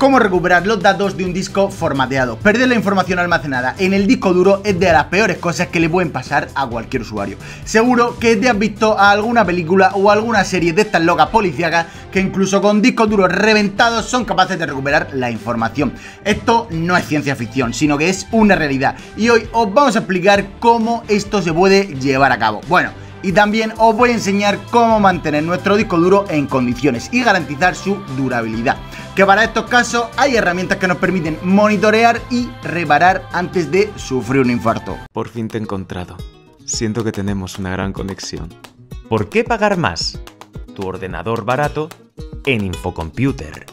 cómo recuperar los datos de un disco formateado. Perder la información almacenada en el disco duro es de las peores cosas que le pueden pasar a cualquier usuario. Seguro que te has visto a alguna película o alguna serie de estas locas policíacas que incluso con discos duros reventados son capaces de recuperar la información. Esto no es ciencia ficción, sino que es una realidad. Y hoy os vamos a explicar cómo esto se puede llevar a cabo. Bueno, y también os voy a enseñar cómo mantener nuestro disco duro en condiciones y garantizar su durabilidad. Que para estos casos hay herramientas que nos permiten monitorear y reparar antes de sufrir un infarto. Por fin te he encontrado. Siento que tenemos una gran conexión. ¿Por qué pagar más? Tu ordenador barato en Infocomputer.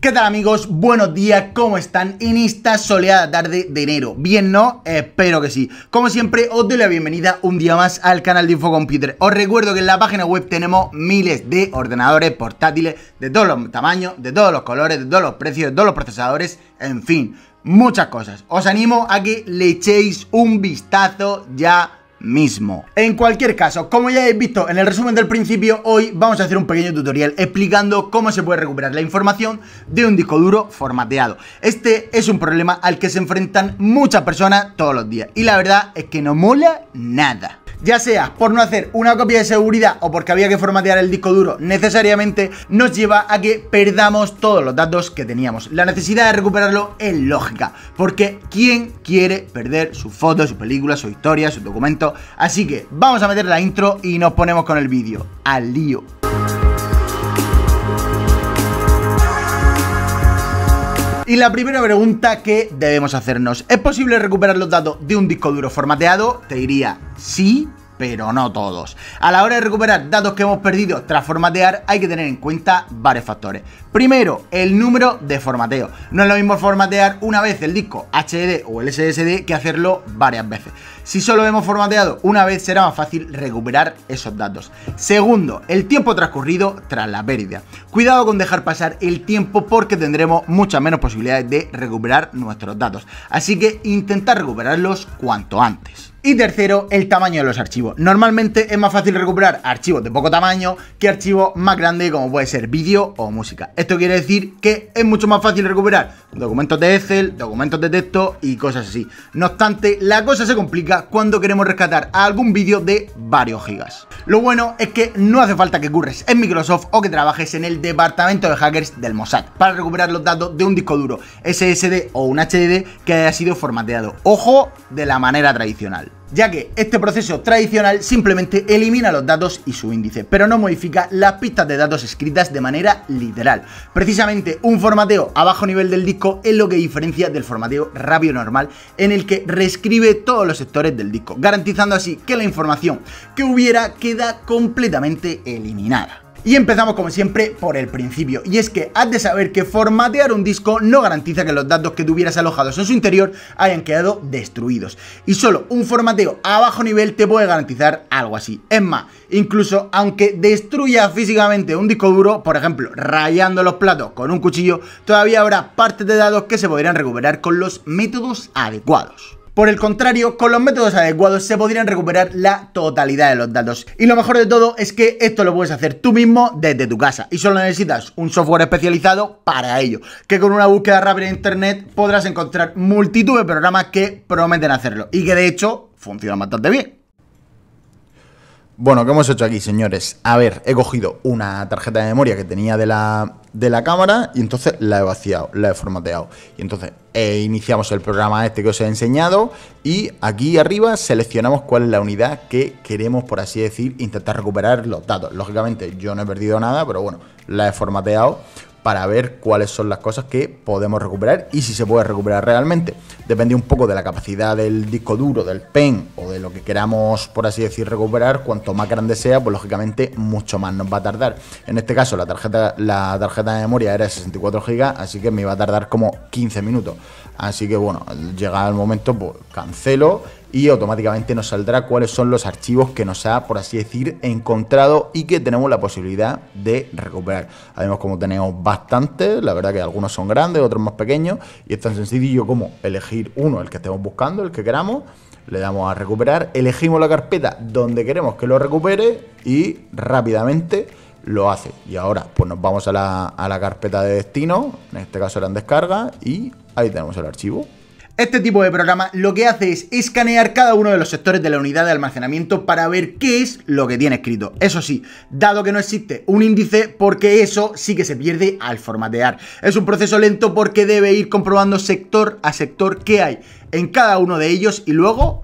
¿Qué tal, amigos? Buenos días, ¿cómo están en esta soleada tarde de enero? ¿Bien, no? Espero que sí. Como siempre, os doy la bienvenida un día más al canal de Infocomputer. Os recuerdo que en la página web tenemos miles de ordenadores portátiles de todos los tamaños, de todos los colores, de todos los precios, de todos los procesadores, en fin, muchas cosas. Os animo a que le echéis un vistazo ya mismo. En cualquier caso, como ya habéis visto en el resumen del principio, hoy vamos a hacer un pequeño tutorial explicando cómo se puede recuperar la información de un disco duro formateado. Este es un problema al que se enfrentan muchas personas todos los días y la verdad es que no mola nada. Ya sea por no hacer una copia de seguridad o porque había que formatear el disco duro necesariamente, nos lleva a que perdamos todos los datos que teníamos. La necesidad de recuperarlo es lógica, porque ¿quién quiere perder sus fotos, sus películas, sus historias, sus documentos? Así que vamos a meter la intro y nos ponemos con el vídeo. ¡Al lío! Y la primera pregunta que debemos hacernos: ¿es posible recuperar los datos de un disco duro formateado? Te diría sí, pero no todos. A la hora de recuperar datos que hemos perdido tras formatear hay que tener en cuenta varios factores. Primero, el número de formateo. No es lo mismo formatear una vez el disco HDD o el SSD que hacerlo varias veces. Si solo hemos formateado una vez será más fácil recuperar esos datos. Segundo, el tiempo transcurrido tras la pérdida. Cuidado con dejar pasar el tiempo porque tendremos muchas menos posibilidades de recuperar nuestros datos. Así que intentad recuperarlos cuanto antes. Y tercero, el tamaño de los archivos. Normalmente es más fácil recuperar archivos de poco tamaño que archivos más grandes como puede ser vídeo o música. Esto quiere decir que es mucho más fácil recuperar documentos de Excel, documentos de texto y cosas así. No obstante, la cosa se complica cuando queremos rescatar algún vídeo de varios gigas. Lo bueno es que no hace falta que curres en Microsoft o que trabajes en el departamento de hackers del Mossad para recuperar los datos de un disco duro SSD o un HDD que haya sido formateado. Ojo, de la manera tradicional, ya que este proceso tradicional simplemente elimina los datos y su índice, pero no modifica las pistas de datos escritas de manera literal. Precisamente un formateo a bajo nivel del disco es lo que diferencia del formateo rápido normal, en el que reescribe todos los sectores del disco, garantizando así que la información que hubiera queda completamente eliminada. Y empezamos como siempre por el principio, y es que has de saber que formatear un disco no garantiza que los datos que tuvieras alojados en su interior hayan quedado destruidos, y solo un formateo a bajo nivel te puede garantizar algo así. Es más, incluso aunque destruya físicamente un disco duro, por ejemplo rayando los platos con un cuchillo, todavía habrá partes de datos que se podrían recuperar con los métodos adecuados. Por el contrario, con los métodos adecuados se podrían recuperar la totalidad de los datos. Y lo mejor de todo es que esto lo puedes hacer tú mismo desde tu casa y solo necesitas un software especializado para ello, que con una búsqueda rápida en internet podrás encontrar multitud de programas que prometen hacerlo y que de hecho funcionan bastante bien. Bueno, ¿qué hemos hecho aquí, señores? A ver, he cogido una tarjeta de memoria que tenía de la cámara y entonces la he vaciado, la he formateado. Y entonces iniciamos el programa este que os he enseñado y aquí arriba seleccionamos cuál es la unidad que queremos, por así decir, intentar recuperar los datos. Lógicamente yo no he perdido nada, pero bueno, la he formateado para ver cuáles son las cosas que podemos recuperar y si se puede recuperar realmente. Depende un poco de la capacidad del disco duro, del pen o de lo que queramos, por así decir, recuperar. Cuanto más grande sea, pues lógicamente mucho más nos va a tardar. En este caso la tarjeta de memoria era de 64 GB, así que me iba a tardar como 15 minutos. Así que bueno, llegado el momento, pues cancelo y automáticamente nos saldrá cuáles son los archivos que nos ha, por así decir, encontrado y que tenemos la posibilidad de recuperar. Además, como tenemos bastantes, la verdad que algunos son grandes, otros más pequeños, y es tan sencillo como elegir uno, el que estemos buscando, el que queramos, le damos a recuperar, elegimos la carpeta donde queremos que lo recupere y rápidamente lo hace. Y ahora pues nos vamos a la carpeta de destino, en este caso era en descarga, y ahí tenemos el archivo. Este tipo de programa lo que hace es escanear cada uno de los sectores de la unidad de almacenamiento para ver qué es lo que tiene escrito. Eso sí, dado que no existe un índice, porque eso sí que se pierde al formatear. Es un proceso lento porque debe ir comprobando sector a sector qué hay en cada uno de ellos y luego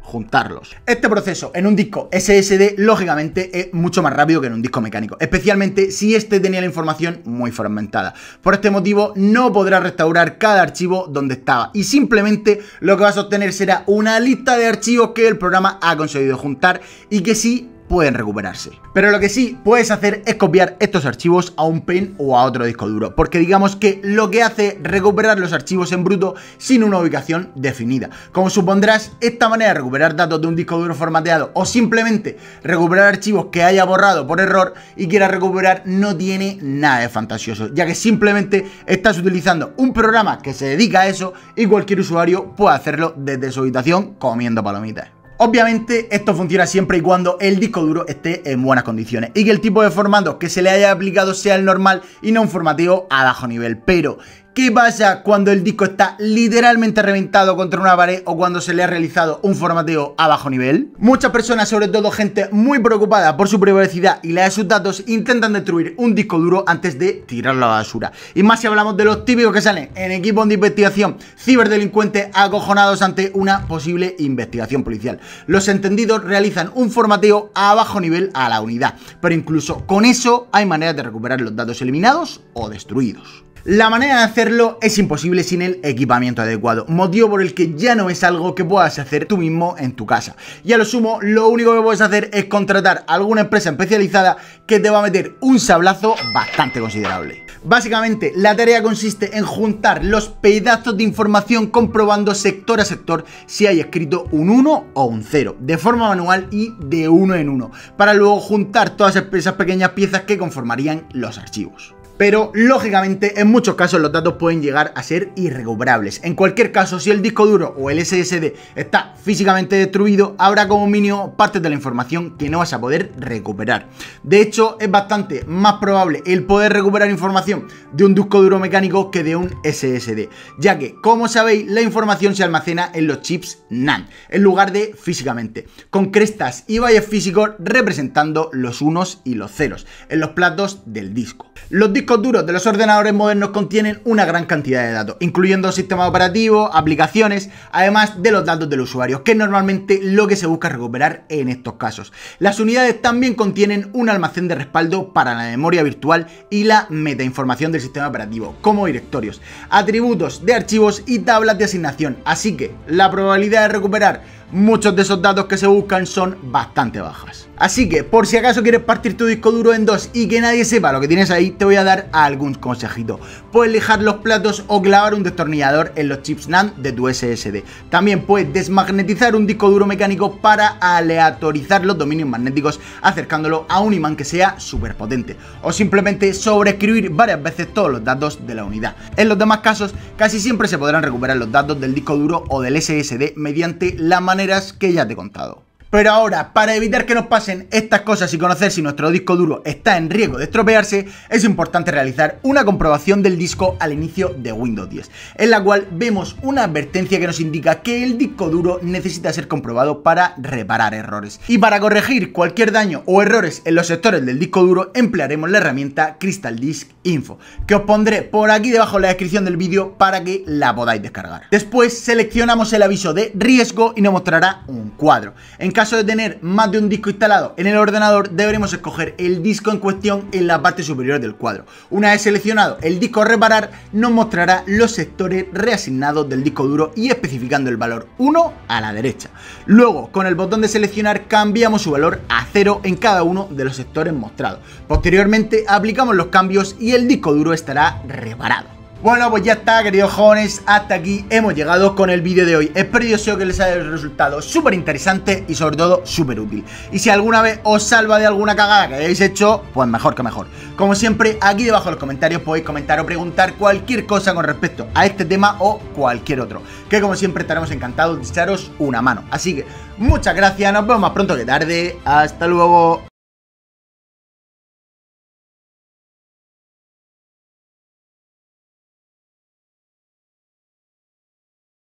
juntarlos. Este proceso en un disco SSD lógicamente es mucho más rápido que en un disco mecánico, especialmente si este tenía la información muy fragmentada. Por este motivo no podrá restaurar cada archivo donde estaba y simplemente lo que vas a obtener será una lista de archivos que el programa ha conseguido juntar y que sí pueden recuperarse. Pero lo que sí puedes hacer es copiar estos archivos a un pen o a otro disco duro, porque digamos que lo que hace es recuperar los archivos en bruto sin una ubicación definida. Como supondrás, esta manera de recuperar datos de un disco duro formateado o simplemente recuperar archivos que haya borrado por error y quiera recuperar no tiene nada de fantasioso, ya que simplemente estás utilizando un programa que se dedica a eso y cualquier usuario puede hacerlo desde su habitación comiendo palomitas. Obviamente esto funciona siempre y cuando el disco duro esté en buenas condiciones y que el tipo de formato que se le haya aplicado sea el normal y no un formateo a bajo nivel. Pero ¿qué pasa cuando el disco está literalmente reventado contra una pared o cuando se le ha realizado un formateo a bajo nivel? Muchas personas, sobre todo gente muy preocupada por su privacidad y la de sus datos, intentan destruir un disco duro antes de tirarlo a la basura. Y más si hablamos de los típicos que salen en equipos de investigación, ciberdelincuentes acojonados ante una posible investigación policial. Los entendidos realizan un formateo a bajo nivel a la unidad, pero incluso con eso hay maneras de recuperar los datos eliminados o destruidos. La manera de hacerlo es imposible sin el equipamiento adecuado, motivo por el que ya no es algo que puedas hacer tú mismo en tu casa. Y a lo sumo, lo único que puedes hacer es contratar a alguna empresa especializada que te va a meter un sablazo bastante considerable. Básicamente, la tarea consiste en juntar los pedazos de información comprobando sector a sector si hay escrito un 1 o un 0, de forma manual y de uno en uno, para luego juntar todas esas pequeñas piezas que conformarían los archivos. Pero, lógicamente, en muchos casos los datos pueden llegar a ser irrecuperables. En cualquier caso, si el disco duro o el SSD está físicamente destruido, habrá como mínimo partes de la información que no vas a poder recuperar. De hecho, es bastante más probable el poder recuperar información de un disco duro mecánico que de un SSD, ya que, como sabéis, la información se almacena en los chips NAND, en lugar de físicamente, con crestas y valles físicos representando los unos y los ceros, en los platos del disco. Los discos duros de los ordenadores modernos contienen una gran cantidad de datos, incluyendo sistemas operativos, aplicaciones, además de los datos del usuario, que es normalmente lo que se busca recuperar en estos casos. Las unidades también contienen un almacén de respaldo para la memoria virtual y la metainformación del sistema operativo, como directorios, atributos de archivos y tablas de asignación, así que la probabilidad de recuperar muchos de esos datos que se buscan son bastante bajas. Así que, por si acaso quieres partir tu disco duro en dos y que nadie sepa lo que tienes ahí, te voy a dar algún consejito. Puedes lijar los platos o clavar un destornillador en los chips NAND de tu SSD. También puedes desmagnetizar un disco duro mecánico para aleatorizar los dominios magnéticos acercándolo a un imán que sea súper potente. O simplemente sobreescribir varias veces todos los datos de la unidad. En los demás casos, casi siempre se podrán recuperar los datos del disco duro o del SSD mediante las maneras que ya te he contado. Pero ahora, para evitar que nos pasen estas cosas y conocer si nuestro disco duro está en riesgo de estropearse, es importante realizar una comprobación del disco al inicio de Windows 10, en la cual vemos una advertencia que nos indica que el disco duro necesita ser comprobado para reparar errores. Y para corregir cualquier daño o errores en los sectores del disco duro, emplearemos la herramienta Crystal Disk Info, que os pondré por aquí debajo en la descripción del vídeo para que la podáis descargar. Después seleccionamos el aviso de riesgo y nos mostrará un cuadro. En caso de tener más de un disco instalado en el ordenador, deberemos escoger el disco en cuestión en la parte superior del cuadro. Una vez seleccionado el disco a reparar, nos mostrará los sectores reasignados del disco duro y especificando el valor 1 a la derecha. Luego, con el botón de seleccionar, cambiamos su valor a 0 en cada uno de los sectores mostrados. Posteriormente, aplicamos los cambios y el disco duro estará reparado. Bueno, pues ya está, queridos jóvenes, hasta aquí hemos llegado con el vídeo de hoy. Espero y deseo que les haya resultado súper interesante y sobre todo súper útil. Y si alguna vez os salva de alguna cagada que hayáis hecho, pues mejor que mejor. Como siempre, aquí debajo en los comentarios podéis comentar o preguntar cualquier cosa con respecto a este tema o cualquier otro, que como siempre estaremos encantados de echaros una mano. Así que muchas gracias, nos vemos más pronto que tarde, hasta luego.